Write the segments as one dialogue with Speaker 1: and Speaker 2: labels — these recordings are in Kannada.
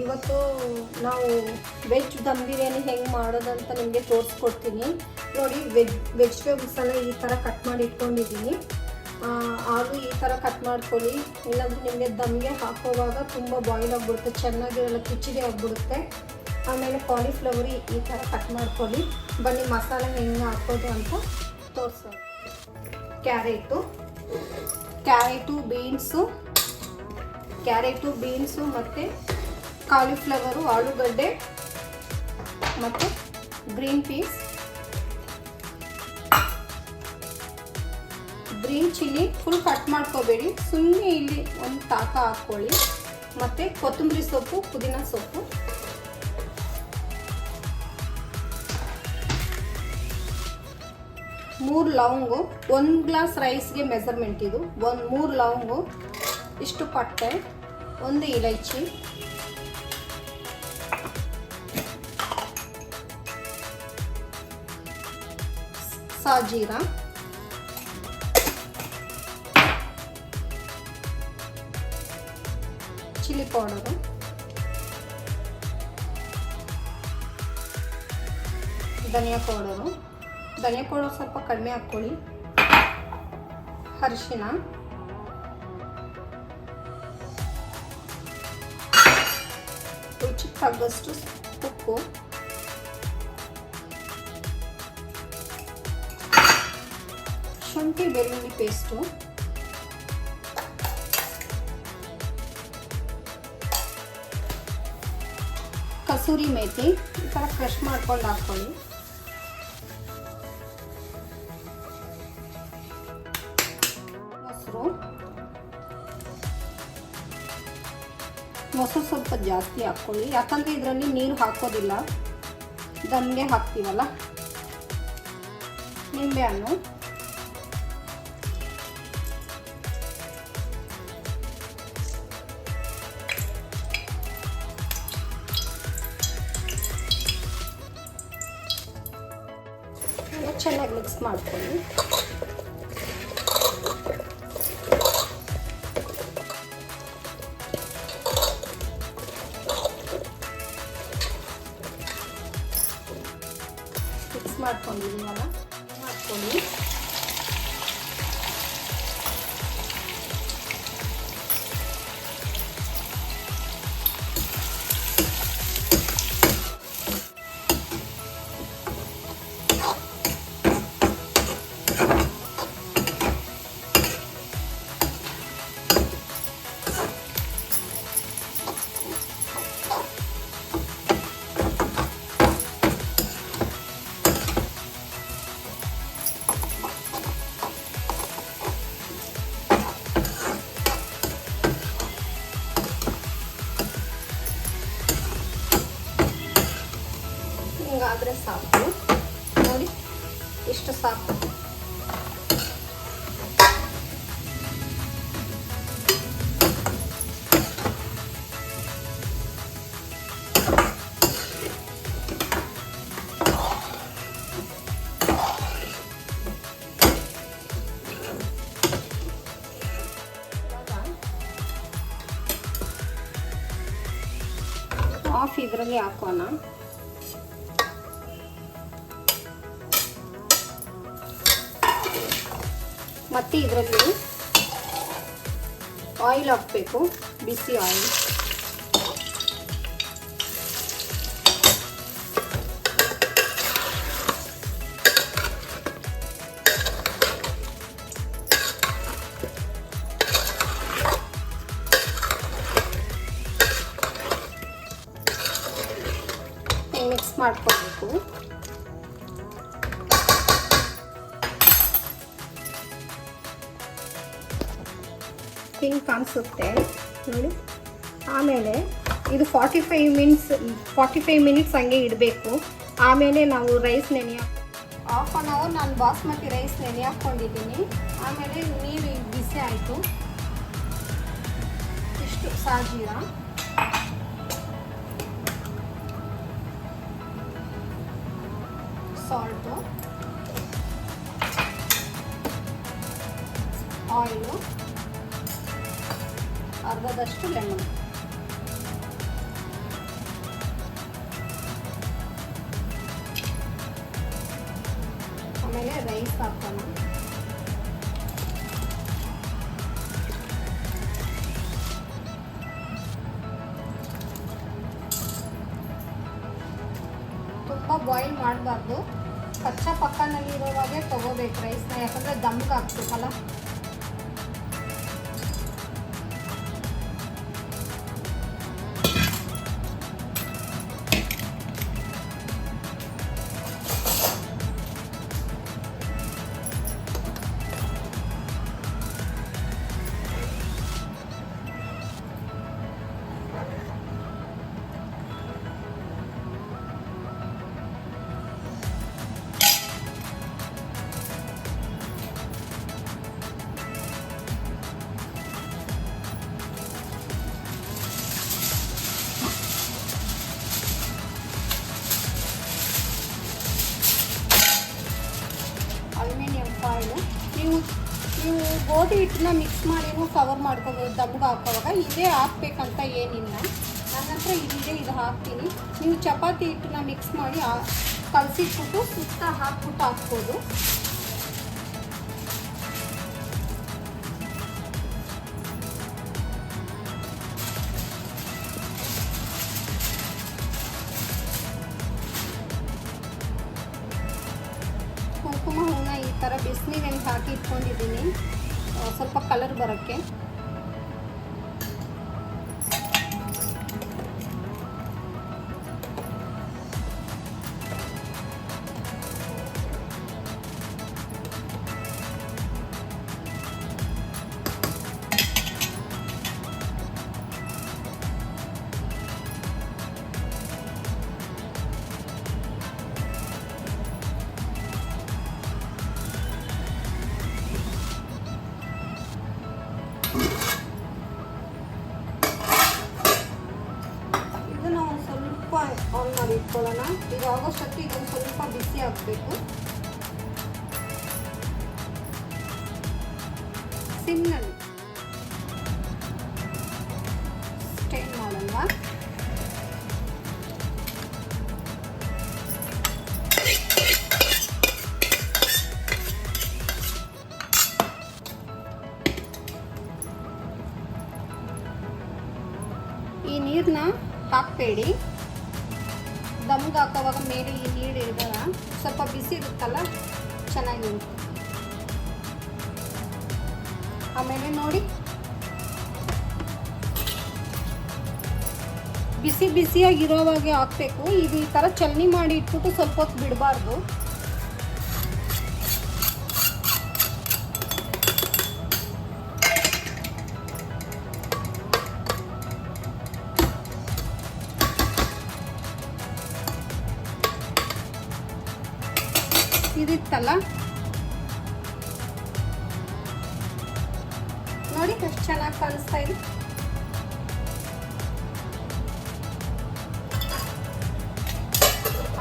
Speaker 1: ಇವತ್ತು ನಾವು ವೆಜ್ ದಮ್ ಬಿರಿಯಾನಿ ಹೆಂಗೆ ಮಾಡೋದಂತ ನಿಮಗೆ ತೋರಿಸ್ಕೊಡ್ತೀನಿ. ನೋಡಿ, ವೆಜಿಟೇಬಲ್ಸನ್ನು ಈ ಥರ ಕಟ್ ಮಾಡಿ ಇಟ್ಕೊಂಡಿದ್ದೀನಿ. ಆಲೂ ಈ ಥರ ಕಟ್ ಮಾಡ್ಕೊಳ್ಳಿ, ಇಲ್ಲಾಂದರೆ ನಿಮಗೆ ದಮ್ಗೆ ಹಾಕೋವಾಗ ತುಂಬ ಬಾಯ್ಲ್ ಆಗಿಬಿಡುತ್ತೆ, ಚೆನ್ನಾಗಿರಲ್ಲ, ಕಿಚಡಿ ಆಗಿಬಿಡುತ್ತೆ. ಆಮೇಲೆ ಕಾಲಿಫ್ಲವರ್ ಈ ಥರ ಕಟ್ ಮಾಡ್ಕೊಳ್ಳಿ. ಬನ್ನಿ ಮಸಾಲೆ ಹೆಂಗೆ ಹಾಕೋದು ಅಂತ ತೋರಿಸೋದು. ಕ್ಯಾರೆಟು ಬೀನ್ಸು ಮತ್ತು ಕಾಲಿಫ್ಲವರು, ಆಲೂಗಡ್ಡೆ ಮತ್ತು green piece, green chilli full cut ಮಾಡ್ಕೋಬೇಡಿ, ಸುಮ್ಮನೆ ಇಲ್ಲಿ ಒಂದು ತಾಕ ಹಾಕ್ಕೊಳ್ಳಿ. ಮತ್ತು ಕೊತ್ತಂಬರಿ ಸೊಪ್ಪು, ಪುದೀನ ಸೊಪ್ಪು, ಮೂರು ಲವಂಗು, 1 ಗ್ಲಾಸ್ ರೈಸ್ಗೆ ಮೆಜರ್ಮೆಂಟ್ ಇದು. 3 ಲವಂಗು, ಇಷ್ಟು ಪಟ್ಟೆ, 1 ಇಲೈಚಿ, ಸಾಜೀರಾ, ಚಿಲ್ಲಿ ಪೌಡರು, ಧನಿಯಾ ಪೌಡರು ಸ್ವಲ್ಪ ಕಡಿಮೆ ಹಾಕ್ಕೊಳ್ಳಿ, ಅರಿಶಿನ, ರುಚಿಗೆ ತగ్గಷ್ಟು ಉಪ್ಪು, ಶುಂಠಿ ಬೆಳ್ಳುಳ್ಳಿ ಪೇಸ್ಟು, ಕಸೂರಿ ಮೇಥಿ ಈ ಥರ ಕ್ರಷ್ ಮಾಡ್ಕೊಂಡು ಹಾಕ್ಕೊಳ್ಳಿ. ಮೊಸರು ಸ್ವಲ್ಪ ಜಾಸ್ತಿ ಹಾಕ್ಕೊಳ್ಳಿ, ಯಾಕಂದರೆ ಇದರಲ್ಲಿ ನೀರು ಹಾಕೋದಿಲ್ಲ, ದಮ್ಗೆ ಹಾಕ್ತೀವಲ್ಲ. ನಿಂಬೆಹಣ್ಣು, ಚೆನ್ನಾಗಿ ಮಿಕ್ಸ್ ಮಾಡ್ಕೊಳ್ಳಿ. ಮಾಡ್ಕೊಂಡಿದ್ದೀವಲ್ಲ, ಮಾಡ್ಕೊಳ್ಳಿ. ಹಿಂಗಾದರೆ ಸಾಕು, ನೋಡಿ ಇಷ್ಟು ಸಾಕು. ಹಾಫ್ ಇದರಲ್ಲಿ ಹಾಕೋಣ. ಮತ್ತು ಇದರಲ್ಲಿ ಆಯಿಲ್ ಹಾಕಬೇಕು, ಬಿಸಿ ಆಯಿಲ್. ಮಿಕ್ಸ್ ಮಾಡ್ಕೋಬೇಕು. ಹಿಂಗೆ ಕಾಣಿಸುತ್ತೆ ನೋಡಿ. ಆಮೇಲೆ ಇದು 45 ಮಿನಿಟ್ಸ್ ಹಂಗೆ ಇಡಬೇಕು. ಆಮೇಲೆ ನಾವು ರೈಸ್ ಹಾಫ್ ಆನ್ ಅವರ್ ನಾನು ಬಾಸ್ಮತಿ ರೈಸ್ ನೆನೆ ಹಾಕ್ಕೊಂಡಿದ್ದೀನಿ. ಆಮೇಲೆ ನೀರು ಬಿಸಿ ಆಯಿತು. ಇಷ್ಟು ಸಾಜೀರಾ, ಸಾಲ್ಟು, ಆಯಿಲು, ಅರ್ಧದಷ್ಟು ಲೆಮನ್. ಆದಮೇಲೆ ರೈಸ್ ಹಾಕೋಣ. ತುಂಬ ಬಾಯ್ಲ್ ಮಾಡಬಾರ್ದು, ಕಚ್ಚಾ ಪಕ್ಕನಲ್ಲಿರೋವಾಗೆ ತೊಗೋಬೇಕು ರೈಸ್ನ, ಯಾಕಂದರೆ ದಮ್ಗೆ ಹಾಕ್ಬೇಕಲ್ಲ. ಅಲ್ಯೂಮಿನಿಯಂ ಫಾಯಿಲು ನೀವು ಗೋಧಿ ಹಿಟ್ಟನ್ನ ಮಿಕ್ಸ್ ಮಾಡಿನೂ ಕವರ್ ಮಾಡ್ಕೋಬೋದು ದಮ್ಗೆ ಹಾಕೋವಾಗ. ಇದೇ ಹಾಕ್ಬೇಕಂತ ಏನಿಲ್ಲ, ನನ್ನ ಹತ್ರ ಇದಿದೆ, ಇದು ಹಾಕ್ತೀನಿ. ನೀವು ಚಪಾತಿ ಹಿಟ್ಟನ್ನ ಮಿಕ್ಸ್ ಮಾಡಿ ಕಲಸಿಟ್ಬಿಟ್ಟು ಸುತ್ತ ಹಾಕ್ಬಿಟ್ಟು ಹಾಕ್ಬೋದು. ಕುಂಕುಮ ಹೂವನ್ನ ಈ ಥರ ಬಿಸಿನೀರಲ್ಲಿ ಹಾಕಿ ಇಟ್ಕೊಂಡಿದ್ದೀನಿ ಸ್ವಲ್ಪ ಕಲರ್ ಬರೋಕ್ಕೆ. ಆನ್ ಮಾಡಿ ಇಟ್ಕೊಳ್ಳೋಣ. ಇದು ಆಗೋಷ್ಟೊತ್ತಿಗೆ ಇದೊಂದು ಸ್ವಲ್ಪ ಬಿಸಿ ಆಗಬೇಕು. ಸಿಮ್ನಲ್ಲಿ ಸ್ಟೇನ್ ಮಾಡಲ್ವಾ. ಈ ನೀರನ್ನ ಹಾಕಬೇಡಿ, ದಮ್ಗೆ ಹಾಕೋವಾಗ ಮೇಲೆ ಈ ನೀರು ಇರೋಲ್ಲ, ಸ್ವಲ್ಪ ಬಿಸಿ ಇರುತ್ತಲ್ಲ ಚೆನ್ನಾಗಿರುತ್ತೆ. ಆಮೇಲೆ ನೋಡಿ ಬಿಸಿ ಬಿಸಿಯಾಗಿರೋವಾಗೆ ಹಾಕಬೇಕು. ಇದು ಈ ಥರ ಚಲ್ನಿ ಮಾಡಿ ಇಟ್ಬಿಟ್ಟು ಸ್ವಲ್ಪ ಹೊತ್ತು ಬಿಡಬಾರ್ದು. ಇದಿತ್ತಲ್ಲ ನೋಡಿ ಎಷ್ಟು ಚೆನ್ನಾಗಿ ಕಾಣಿಸ್ತಾ ಇದೆ.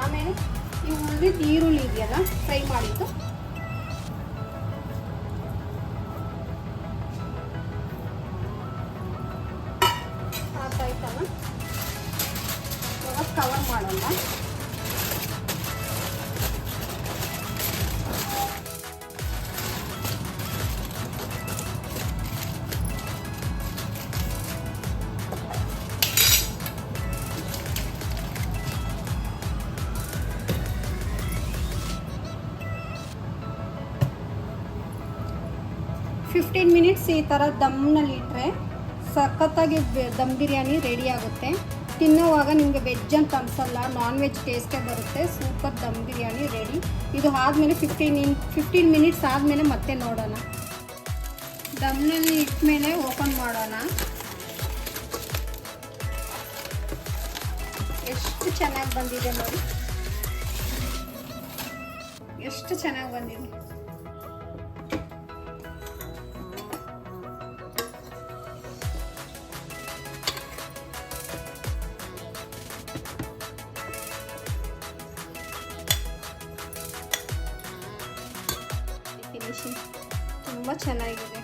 Speaker 1: ಆಮೇಲೆ ಈ ಉಳಿದಿದ್ದ ಈರುಳ್ಳಿ ಇದೆಯಲ್ಲ ಫ್ರೈ ಮಾಡಿದ್ದು ಹಾಕಾಯ್ತಲ್ಲ, ಇವಾಗ ಕವರ್ ಮಾಡೋಣ. ಫಿಫ್ಟೀನ್ ಮಿನಿಟ್ಸ್ ಈ ಥರ ದಮ್ನಲ್ಲಿ ಇಟ್ಟರೆ ಸಖತ್ತಾಗಿ ದಮ್ ಬಿರಿಯಾನಿ ರೆಡಿ ಆಗುತ್ತೆ. ತಿನ್ನೋವಾಗ ನಿಮಗೆ ವೆಜ್ ಅಂತ ಅನಿಸಲ್ಲ, ನಾನ್ ವೆಜ್ ಟೇಸ್ಟೇ ಬರುತ್ತೆ. Super dum biryani ready. ಇದು ಆದಮೇಲೆ 15 ಮಿನಿಟ್ಸ್ ಆದಮೇಲೆ ಮತ್ತೆ ನೋಡೋಣ. ದಮ್ನಲ್ಲಿ ಇಟ್ಮೇಲೆ ಓಪನ್ ಮಾಡೋಣ. ಎಷ್ಟು ಚೆನ್ನಾಗಿ ಬಂದಿದೆ ನೋಡಿ, ಎಷ್ಟು ಚೆನ್ನಾಗಿ ಬಂದಿದೆ. ಫಿನಿಶಿಂಗ್ ತುಂಬ ಚೆನ್ನಾಗಿದೆ.